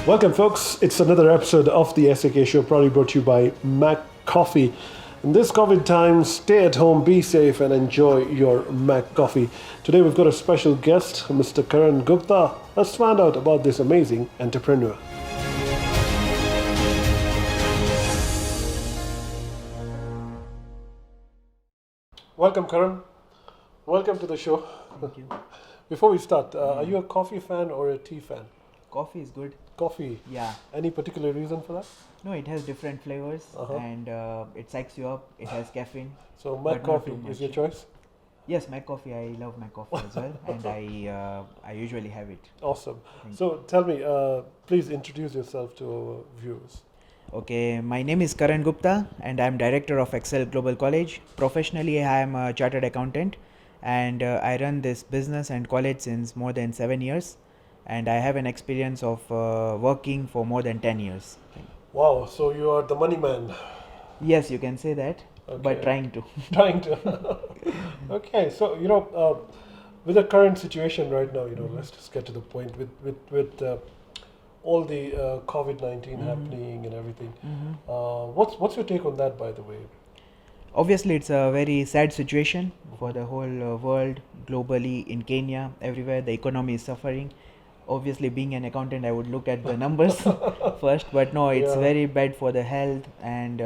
Welcome, folks. It's another episode of the SAK Show, proudly brought to you by MacCoffee. In this COVID time, stay at home, be safe, and enjoy your MacCoffee. Today, we've got a special guest, Mr. Karan Gupta. Let's find out about this amazing entrepreneur. Welcome, Karan. Welcome to the show. Thank you. Before we start, are you a coffee fan or a tea fan? Coffee is good. Coffee. Yeah. Any particular reason for that? No, it has different flavors and it psychs you up. It has caffeine. So but not too MacCoffee much. is your choice? Yes, MacCoffee. I love MacCoffee as well, and I usually have it. Awesome. Thank So tell me, please introduce yourself to our viewers. Okay, my name is Karan Gupta, and I'm director of Excel Global College. Professionally, I am a chartered accountant, and I run this business and college since more than 7 years, and I have an experience of working for more than 10 years. Wow, so you are the money man. Yes, you can say that, Okay. but trying to. Trying to. Okay, so with the current situation right now, let's just get to the point with all the COVID-19 happening and everything. What's your take on that, by the way? Obviously, it's a very sad situation for the whole world, globally, in Kenya, everywhere. The economy is suffering. Obviously, being an accountant, I would look at the numbers first, but no, it's Yeah. very bad for the health and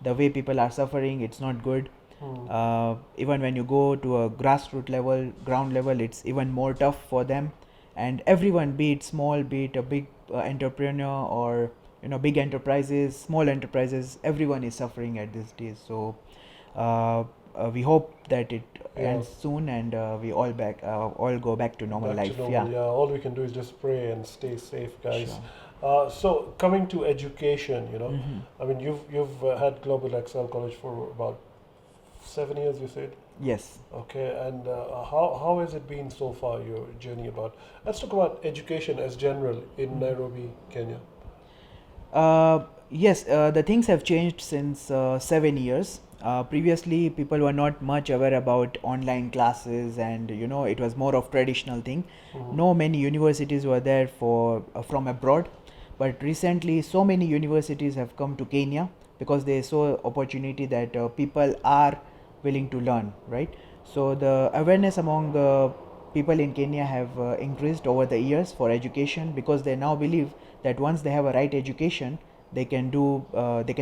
the way people are suffering. It's not good. Even when you go to a grassroots level, ground level, it's even more tough for them. And everyone, be it small, be it a big entrepreneur or big enterprises, small enterprises, everyone is suffering at this day. So we hope that it ends soon and we all go back to normal Back life. to normal, Yeah. all we can do is just pray and stay safe, guys. Sure. So coming to education, Mhm. I mean, you've had Global Excel College for about 7 years, you said. Yes. Okay, and how has it been so far, your journey about? Let's talk about education as general in Nairobi, Kenya. Yes, the things have changed since 7 years. Previously, people were not much aware about online classes, and it was more of traditional thing. No many universities were there for from abroad, but recently, so many universities have come to Kenya because they saw opportunity that people are willing to learn, right? So the awareness among people in Kenya have increased over the years for education because they now believe that once they have a right education, they can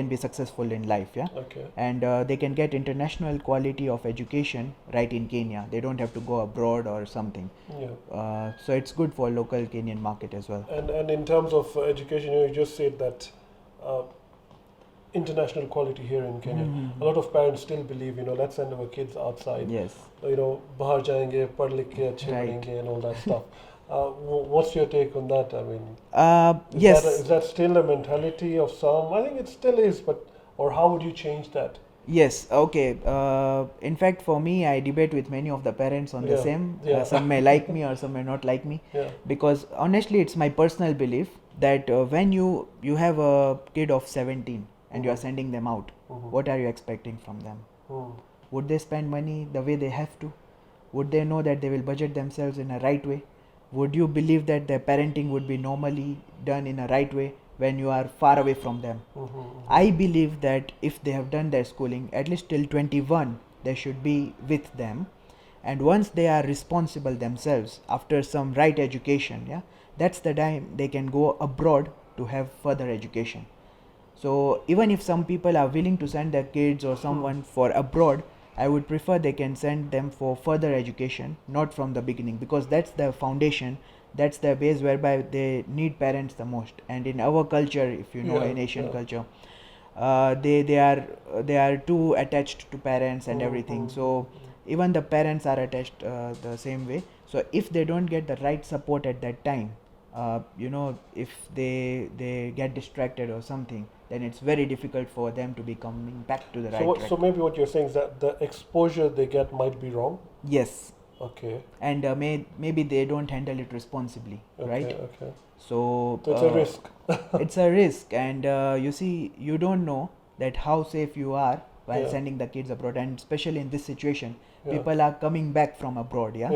be successful in life, yeah. Okay. And they can get international quality of education right in Kenya. They don't have to go abroad or something. Yeah. So it's good for local Kenyan market as well. And in terms of education, you just said that international quality here in Kenya. A lot of parents still believe, let's send our kids outside. Yes. Bahar jayenge, pad likh ke achhe Right. banenge and all that stuff. What's your take on that? I mean, Yes. is that still a mentality of some? I think it still is, or how would you change that? Yes, okay. In fact, for me, I debate with many of the parents on the Yeah, same. yeah. Some may like me or some may not like me. Yeah. Because honestly, it's my personal belief that when you have a kid of 17 and you are sending them out, what are you expecting from them? Would they spend money the way they have to? Would they know that they will budget themselves in a right way? Would you believe that their parenting would be normally done in a right way when you are far away from them? I believe that if they have done their schooling, at least till 21, they should be with them. And once they are responsible themselves, after some right education, yeah, that's the time they can go abroad to have further education. So even if some people are willing to send their kids or someone for abroad, I would prefer they can send them for further education, not from the beginning, because that's the foundation, that's the base whereby they need parents the most. And in our culture, if you know, Yeah, in Asian yeah. culture, they are too attached to parents and everything. So even the parents are attached the same way. So if they don't get the right support at that time, if they get distracted or something, then it's very difficult for them to be coming back to the right track. So maybe what you're saying is that the exposure they get might be wrong. Yes, Okay. and maybe they don't handle it responsibly, right? Okay. So So it's a risk. it's a risk, and you see, you don't know that how safe you are while Yeah. sending the kids abroad, and especially in this situation, Yeah. people are coming back from abroad, Yeah,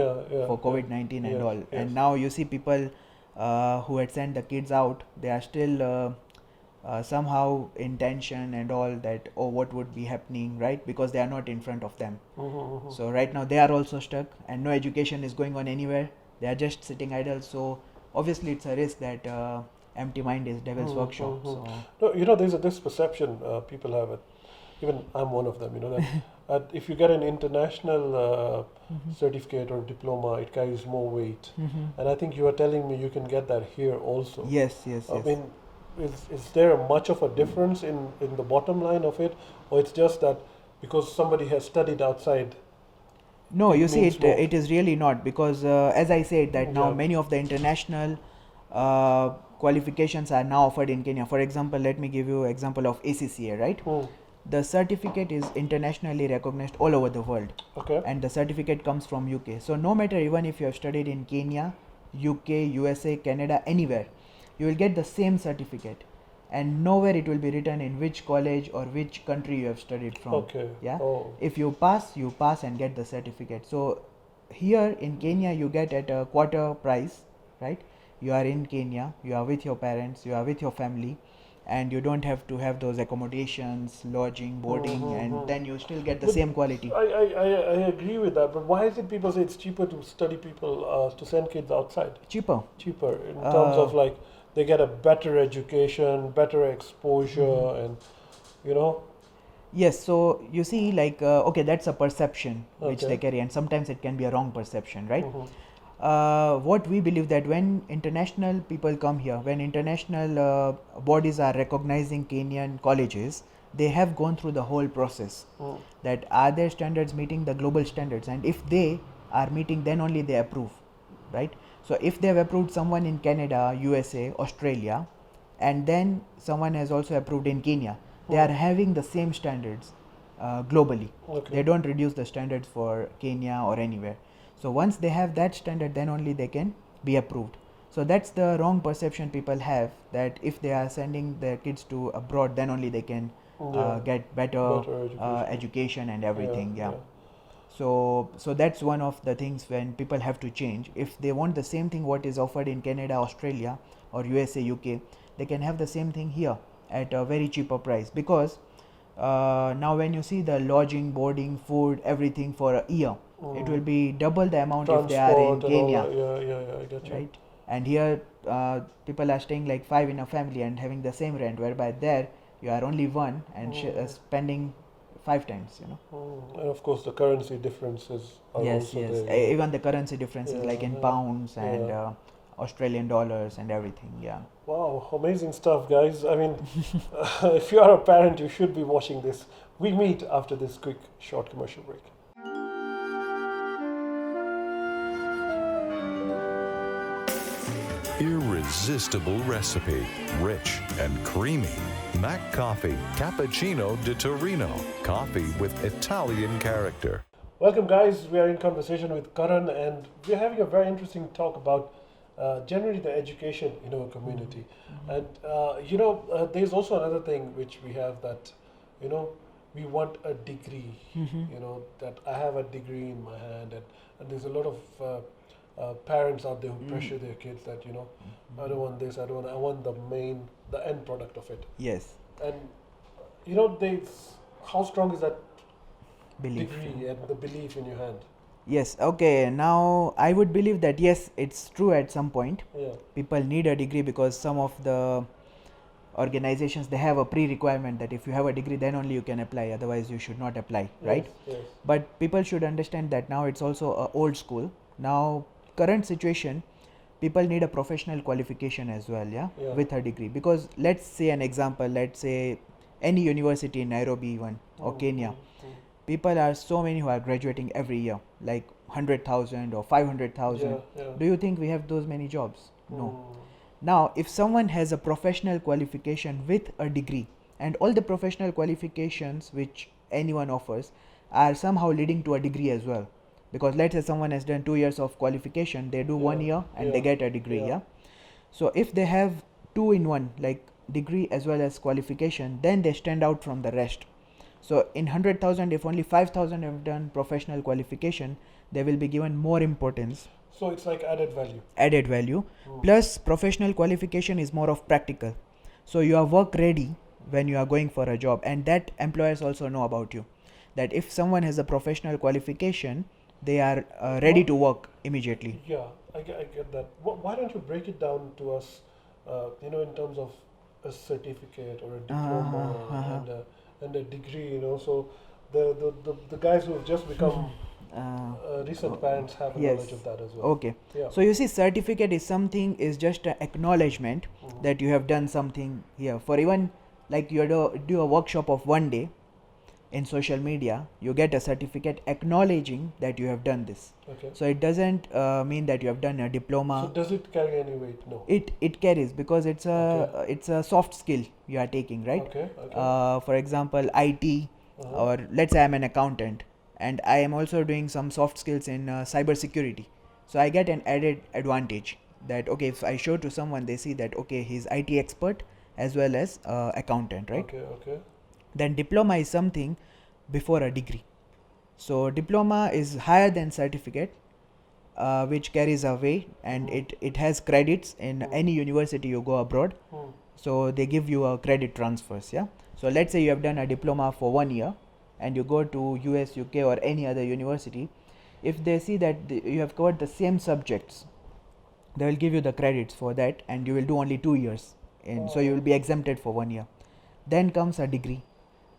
for COVID-19 and Yes, all, yes. and now you see people who had sent the kids out, they are still somehow in tension and all that, oh, what would be happening, right? Because they are not in front of them. So right now they are also stuck and no education is going on anywhere. They are just sitting idle. So obviously it's a risk that empty mind is devil's workshop. So No, there's this perception people have. Even I'm one of them. That if you get an international certificate or diploma, it carries more weight. And I think you are telling me you can get that here also. yes. I mean, is there much of a difference in the bottom line of it, or it's just that because somebody has studied outside? No, It you see, means more. it is really not, because as I said that now Yeah. many of the international qualifications are now offered in Kenya. For example, let me give you example of ACCA, right? The certificate is internationally recognized all over the world, Okay. and the certificate comes from UK. So no matter even if you have studied in Kenya, UK, USA, Canada, anywhere, you will get the same certificate, and nowhere it will be written in which college or which country you have studied from. Okay. Yeah. Oh. If you pass and get the certificate. So here in Kenya you get at a quarter price, right? You are in Kenya, you are with your parents, you are with your family, and you don't have to have those accommodations, lodging, boarding, and then you still get the But same quality. I agree with that, but why is it people say it's cheaper to study people to send kids outside? Cheaper. Cheaper in terms of like they get a better education, better exposure, and you know. Yes, so you see, like, okay, that's a perception which Okay. they carry, and sometimes it can be a wrong perception, right? Mhm. What we believe that when international people come here, when international bodies are recognizing Kenyan colleges, they have gone through the whole process. That are their standards meeting the global standards, and if they are meeting, then only they approve, right? So if they have approved someone in Canada, USA, Australia, and then someone has also approved in Kenya, they are having the same standards globally. Okay. They don't reduce the standards for Kenya or anywhere. So once they have that standard, then only they can be approved. So that's the wrong perception people have, that if they are sending their kids to abroad, then only they can Yeah. get better Better education. education and everything. Yeah. Yeah. So that's one of the things when people have to change. If they want the same thing what is offered in Canada, Australia, or USA, UK, they can have the same thing here at a very cheaper price, because now when you see the lodging, boarding, food, everything for a year, it will be double the amount if they are in Transport and all Kenya, that. Yeah, I get you. right? And here people are staying like 5 in a family and having the same rent, whereby there you are only one and spending 5 times, And of course, the currency differences are Yes, also yes. there. Even the currency differences, like in Yeah, pounds and yeah. Australian dollars and everything. Yeah. Wow, amazing stuff, guys. I mean, if you are a parent, you should be watching this. We meet after this quick, short commercial break. Irresistible recipe, rich and creamy. MacCoffee Cappuccino di Torino, coffee with Italian character. Welcome, guys. We are in conversation with Karan, and we're having a very interesting talk about generally the education in our community. And there's also another thing which we have that, we want a degree. That I have a degree in my hand, and there's a lot of parents out there who pressure their kids that I don't want this, I want the end product of it. Yes. And how strong is that Belief. degree and the belief in your hand? Yes. Okay. Now I would believe that yes, it's true at some point. Yeah. People need a degree because some of the organizations, they have a pre-requirement that if you have a degree, then only you can apply. Otherwise, you should not apply, right? Yes. But people should understand that now it's also a old school. Now, current situation, people need a professional qualification as well, Yeah. with a degree. Because let's say an example, let's say any university in Nairobi even or Kenya, people are so many who are graduating every year, like 100,000 or 500,000. Yeah. Do you think we have those many jobs? No. Now, if someone has a professional qualification with a degree, and all the professional qualifications which anyone offers are somehow leading to a degree as well, because let's say someone has done 2 years of qualification, they do 1 year and they get a degree. Yeah. So if they have 2 in 1, like degree as well as qualification, then they stand out from the rest. So in 100,000, if only 5,000 have done professional qualification, they will be given more importance. So it's like added value. Added value. Plus professional qualification is more of practical. So you are work ready when you are going for a job, and that employers also know about you. That if someone has a professional qualification, they are ready to work immediately. Yeah, I get that. Why don't you break it down to us, in terms of a certificate or a diploma and a degree, so the guys who have just become recent parents have a Yes. knowledge of that as well. Okay. Yeah. So you see, certificate is just an acknowledgement that you have done something here. For even like you do a workshop of one day in social media, you get a certificate acknowledging that you have done this. Okay. So it doesn't mean that you have done a diploma. So does it carry any weight? No. It carries, because it's a soft skill you are taking, right? Okay. For example, IT, or let's say I'm an accountant and I am also doing some soft skills in cyber security. So I get an added advantage that, okay, if I show to someone, they see that, okay, he's IT expert as well as accountant, right? Okay. Then diploma is something before a degree. So diploma is higher than certificate, which carries a weight, and it has credits in any university you go abroad. So they give you a credit transfers. Yeah. So let's say you have done a diploma for 1 year and you go to US, UK or any other university. If they see that you have covered the same subjects, they will give you the credits for that, and you will do only 2 years so you will be exempted for 1 year. Then comes a degree.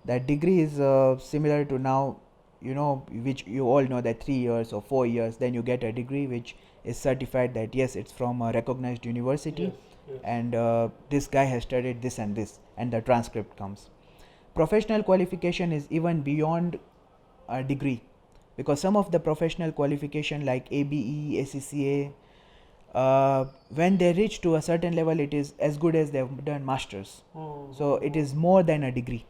That degree is similar to now, which you all know, that 3 years or 4 years, then you get a degree which is certified that yes, it's from a recognized university. Yes. And this guy has studied this and this, and the transcript comes. Professional qualification is even beyond a degree, because some of the professional qualification like ABE, ACCA, when they reach to a certain level, it is as good as they've done masters. So it is more than a degree,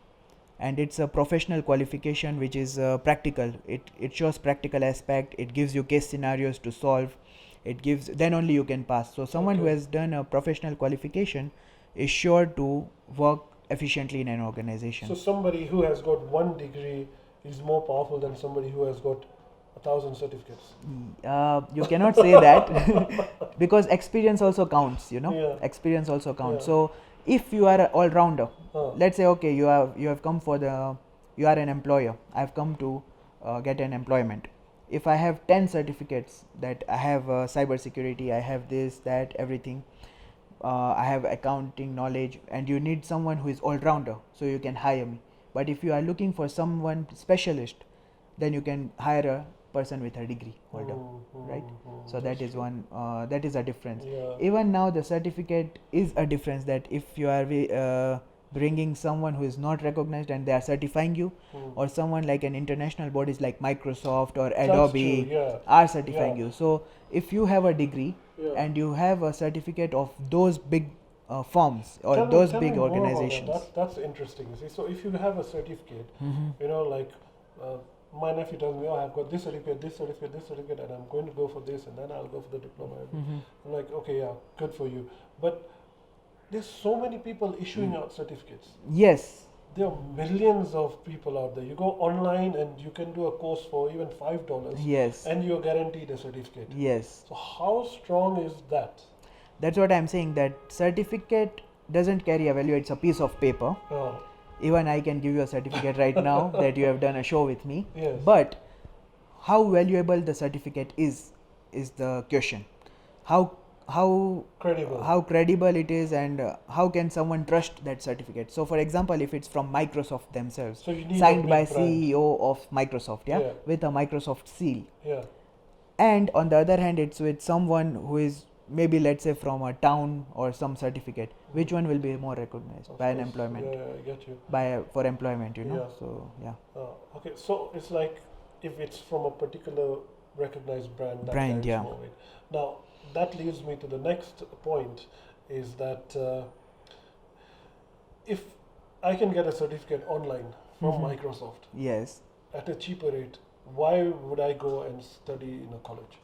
and it's a professional qualification which is practical. It shows practical aspect. It gives you case scenarios to solve. Then only you can pass. So someone who has done a professional qualification is sure to work efficiently in an organization. So somebody who has got one degree is more powerful than somebody who has got 1,000 certificates. You cannot say that because experience also counts. Yeah. Experience also counts. Yeah. So if you are an all-rounder, let's say, okay, you have come you are an employer. I've come to get an employment. If I have 10 certificates, that I have cyber security, I have this, that, everything, I have accounting knowledge, and you need someone who is all-rounder, so you can hire me. But if you are looking for someone specialist, then you can hire a person with a degree holder, right? So that is one, that is a difference. Yeah. Even now the certificate is a difference, that if you are bringing someone who is not recognized and they are certifying you, or someone like an international bodies like Microsoft or Adobe are certifying you. So if you have a degree and you have a certificate of those big firms or Tell those me big more about organizations. That's interesting. You see, so if you have a certificate, like my nephew tells me, I've got this certificate, and I'm going to go for this, and then I'll go for the diploma. I'm like, okay, yeah, good for you. But there's so many people issuing out certificates. Yes. There are millions of people out there. You go online and you can do a course for even $5. Yes. And you're guaranteed a certificate. Yes. So how strong is that? That's what I'm saying, that certificate doesn't carry a value. It's a piece of paper. Even I can give you a certificate right now that you have done a show with me. Yes. But how valuable the certificate is the question. How credible it is, and how can someone trust that certificate? So for example, if it's from Microsoft themselves, So you need signed by brand. CEO of Microsoft, with a Microsoft seal. Yeah. And on the other hand, it's with someone who is maybe, let's say, from a town or some certificate. Which one will be more recognized Of by an course. employment? Yeah, I get you. For employment, Yeah. So yeah. Okay, so it's like if it's from a particular recognized brand. That Brand, carries yeah. more weight. Now that leads me to the next point, is that if I can get a certificate online from Microsoft Yes. at a cheaper rate, why would I go and study in a college?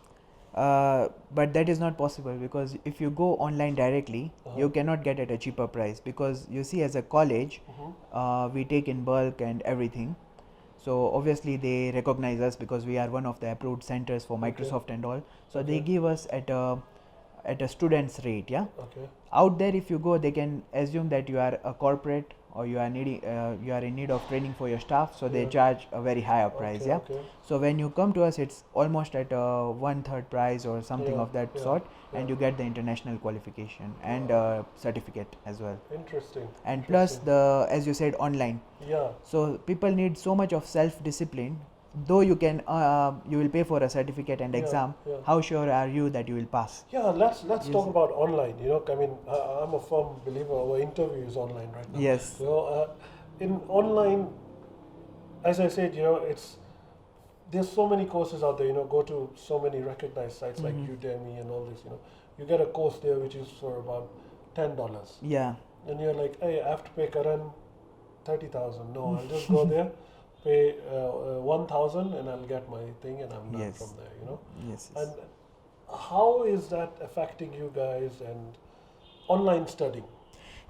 But that is not possible, because if you go online directly, you cannot get at a cheaper price, because you see, as a college, we take in bulk and everything. So obviously they recognize us because we are one of the approved centers for Microsoft and all. So they give us at a student's rate. Yeah. Okay. Out there, if you go, they can assume that you are a corporate or you are in need of training for your staff, so they Yeah. charge a very higher price. Okay, Yeah. okay. So when you come to us, it's almost at a 1/3 price or something Yeah, of that yeah, sort, yeah. and you get the international qualification and certificate as well. Interesting. And plus the, as you said, online. Yeah. So people need so much of self-discipline. Though you can, you will pay for a certificate and Yeah, exam. yeah. How sure are you that you will pass? Yeah, let's talk Yes. about online. You know, I mean, I'm a firm believer. Our interview is online right now. Yes. You know, in online, as I said, you know, there's so many courses out there. You know, go to so many recognized sites like Udemy and all this. You know, you get a course there which is for about $10, Yeah. and you're like, hey, I have to pay Karan 30,000. No, I'll just go there, pay 1,000, and I'll get my thing, and I'm done Yes. from there. You know. Yes. And how is that affecting you guys and online studying?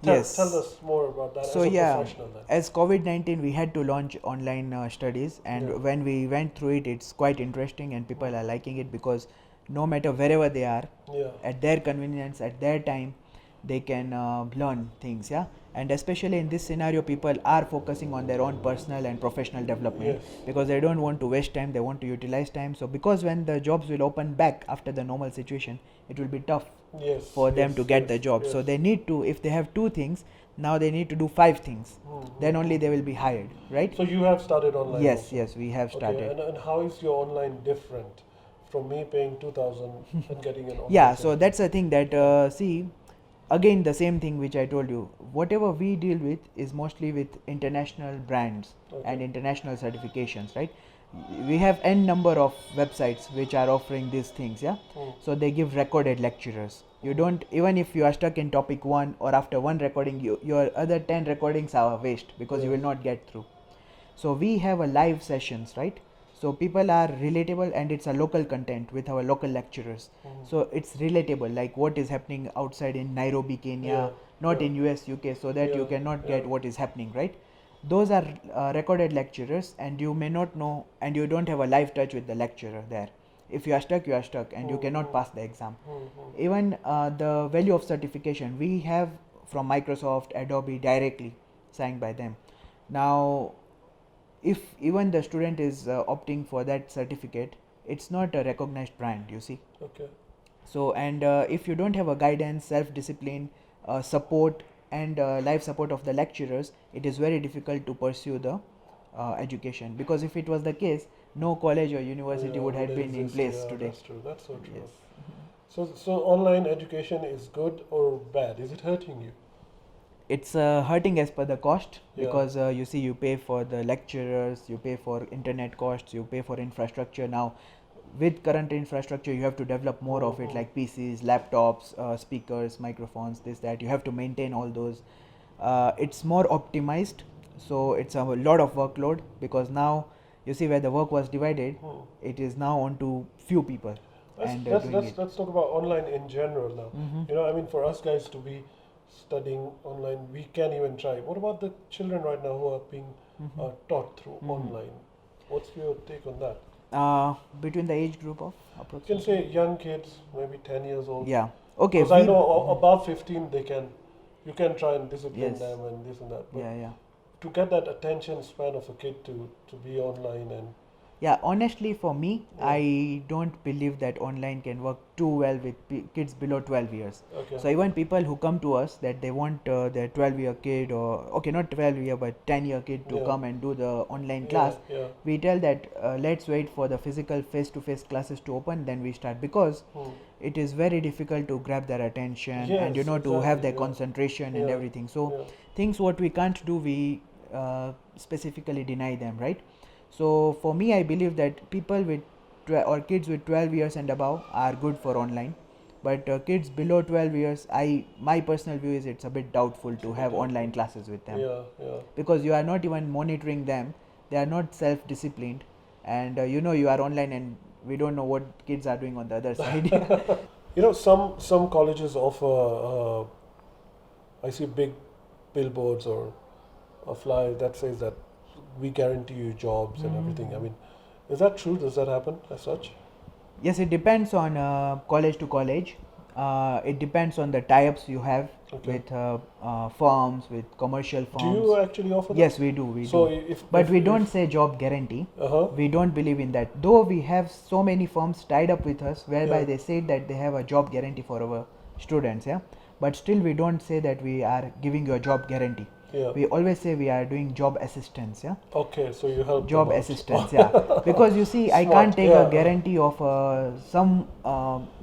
Yes. Tell us more about that So as a yeah, professional then. as COVID-19, we had to launch online studies, and Yeah. when we went through it, it's quite interesting, and people are liking it because no matter wherever they are, Yeah. at their convenience, at their time, they can learn things. Yeah. And especially in this scenario, people are focusing on their own personal and professional development Yes. because they don't want to waste time, they want to utilize time. So because when the jobs will open back after the normal situation, it will be tough Yes. for them yes, to get the yes, job. So yes. they need to, if they have 2 things, now they need to do 5 things. Then only they will be hired, right? So you have started online. Yes, also. yes, we have started. Okay, and how is your online different from me paying 2,000 and getting an online? Yeah, so certificate? that's the thing that see, again the same thing which I told you. Whatever we deal with is mostly with international brands and international certifications, right? We have n number of websites which are offering these things. Yeah. So they give recorded lecturers. You don't, even if you are stuck in topic 1 or after one recording, your other 10 recordings are waste because you will not get through. So we have a live sessions, right? So people are relatable, and it's a local content with our local lecturers. So it's relatable, like what is happening outside in Nairobi, Kenya, Yeah, not yeah. in US, UK, so that you Yeah, cannot get yeah. what is happening, right? Those are recorded lecturers, and you may not know, and you don't have a live touch with the lecturer there. If you are stuck, and you cannot pass the exam. Even the value of certification we have from Microsoft, Adobe directly signed by them. Now, if even the student is opting for that certificate, it's not a recognized brand, you see. Okay. So, and if you don't have a guidance, self-discipline, support, and life support of the lecturers, it is very difficult to pursue the education, because if it was the case, no college or university Yeah, would have been in exist. place Yeah, today. That's true. That's so true. Yes. So online education is good or bad? Is it hurting you? It's hurting as per the cost, Yeah. because you see, you pay for the lecturers, you pay for internet costs, you pay for infrastructure. Now with current infrastructure, you have to develop more of it, like PCs, laptops, speakers, microphones, this, that. You have to maintain all those. It's more optimized, so it's a lot of workload, because now you see where the work was divided, it is now onto few people. And Let's talk about online in general now. You know, I mean, for us guys to be studying online, we can't even try. What about the children right now who are being taught through online? What's your take on that? between the age group of You can approximately. say young kids, maybe 10 years old. Yeah. Okay. Because I know above 15, you can try and discipline Yes. them and this and that. But Yeah. to get that attention span of a kid to be online and Yeah, honestly, for me, I don't believe that online can work too well with kids below 12 years. okay. So even people who come to us that they want their 12-year kid, or okay, not 12-year but 10-year kid to Yeah. come and do the online Yeah, class, yeah. we tell that let's wait for the physical face-to-face classes to open, then we start, because it is very difficult to grab their attention, and Yes, to have exactly, their yeah. concentration and Yeah, everything. So yeah. things what we can't do, we specifically deny them, right? So for me, I believe that people with or kids with 12 years and above are good for online, but kids below 12 years, my personal view is it's a bit doubtful to have online classes with them, Yeah. because you are not even monitoring them, they are not self-disciplined, and you are online, and we don't know what kids are doing on the other side. You know, some colleges offer. I see big billboards or a flyer that says that we guarantee you jobs and everything. I mean, is that true? Does that happen as such? Yes, it depends on college to college. It depends on the tie-ups you have with firms, with commercial firms. Do you actually offer that? Yes, we do. We So do. if But we don't say job guarantee. We don't believe in that. Though we have so many firms tied up with us, whereby they say that they have a job guarantee for our students. Yeah, but still we don't say that we are giving you a job guarantee. Yeah. We always say we are doing job assistance. Yeah. Okay, so you help Job them out. assistance, yeah. Because you see, I Smart, can't take yeah. a guarantee of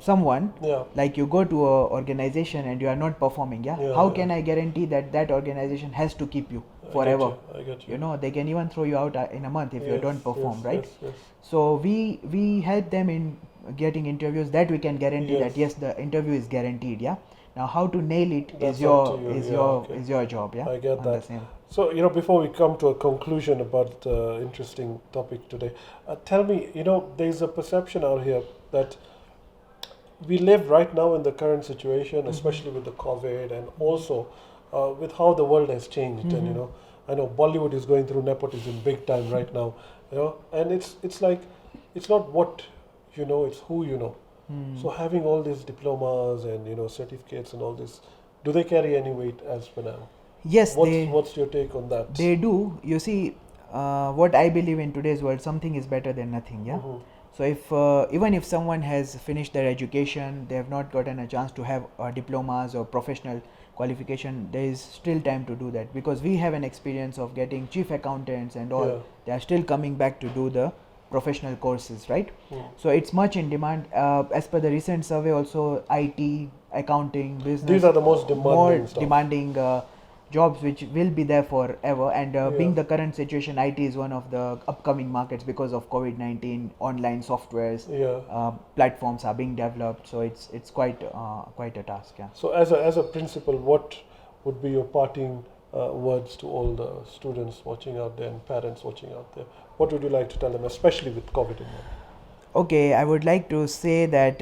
someone. Yeah. Like you go to a organization and you are not performing, yeah. Yeah, How yeah. can I guarantee that that organization has to keep you forever? I get you. You know, they can even throw you out in a month if you Yes, don't perform, yes, right? yes, yes. So we help them in getting interviews that we can guarantee Yes. that yes, the interview is guaranteed, yeah. Now how to nail it That's is up to you, okay. is your job, yeah. I get On the that. same. So, before we come to a conclusion about the interesting topic today, tell me, there's a perception out here that we live right now in the current situation, especially with the COVID and also with how the world has changed. And, I know Bollywood is going through nepotism big time right now, and it's like, it's not what you know, it's who you know. So having all these diplomas and, certificates and all this, do they carry any weight as per now? Yes, What's your take on that? they do. You see, what I believe in today's world, something is better than nothing. Yeah. So if even if someone has finished their education, they have not gotten a chance to have diplomas or professional qualification, there is still time to do that, because we have an experience of getting chief accountants and all. Yeah. They are still coming back to do the professional courses, right? So it's much in demand. As per the recent survey, also IT, accounting, business. These are the most demanding stuff. demanding jobs which will be there forever, and being the current situation, IT is one of the upcoming markets because of COVID-19. Online softwares, platforms are being developed, so it's quite a task. Yeah. So as a principal, what would be your parting words to all the students watching out there and parents watching out there? What would you like to tell them, especially with COVID in mind? Okay, I would like to say that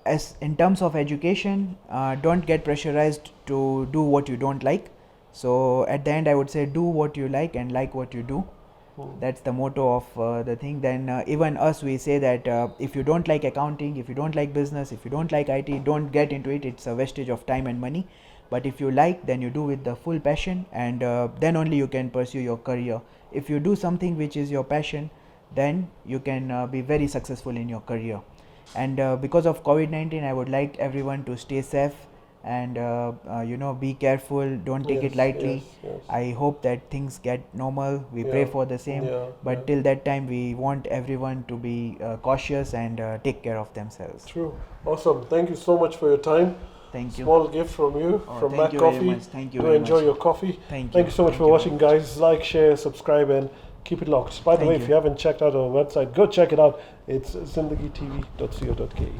as in terms of education, don't get pressurized to do what you don't like. So at the end, I would say do what you like and like what you do. That's the motto of the thing. Then even us, we say that if you don't like accounting, if you don't like business, if you don't like IT, don't get into it. It's a wastage of time and money. But if you like, then you do with the full passion, and then only you can pursue your career. If you do something which is your passion, then you can be very successful in your career. And because of COVID-19, I would like everyone to stay safe and be careful. Don't take it lightly. Yes. I hope that things get normal. We pray for the same. But till that time, we want everyone to be cautious and take care of themselves. True. Awesome. Thank you so much for your time. Thank you. Small gift from you, from thank you very MacCoffee. much. Thank you Do very enjoy much. your coffee. Thank you so much Thank for you watching, very guys. Like, share, subscribe, and keep it locked. By the Thank way, you. if you haven't checked out our website, go check it out. It's zindagitv.co.ke.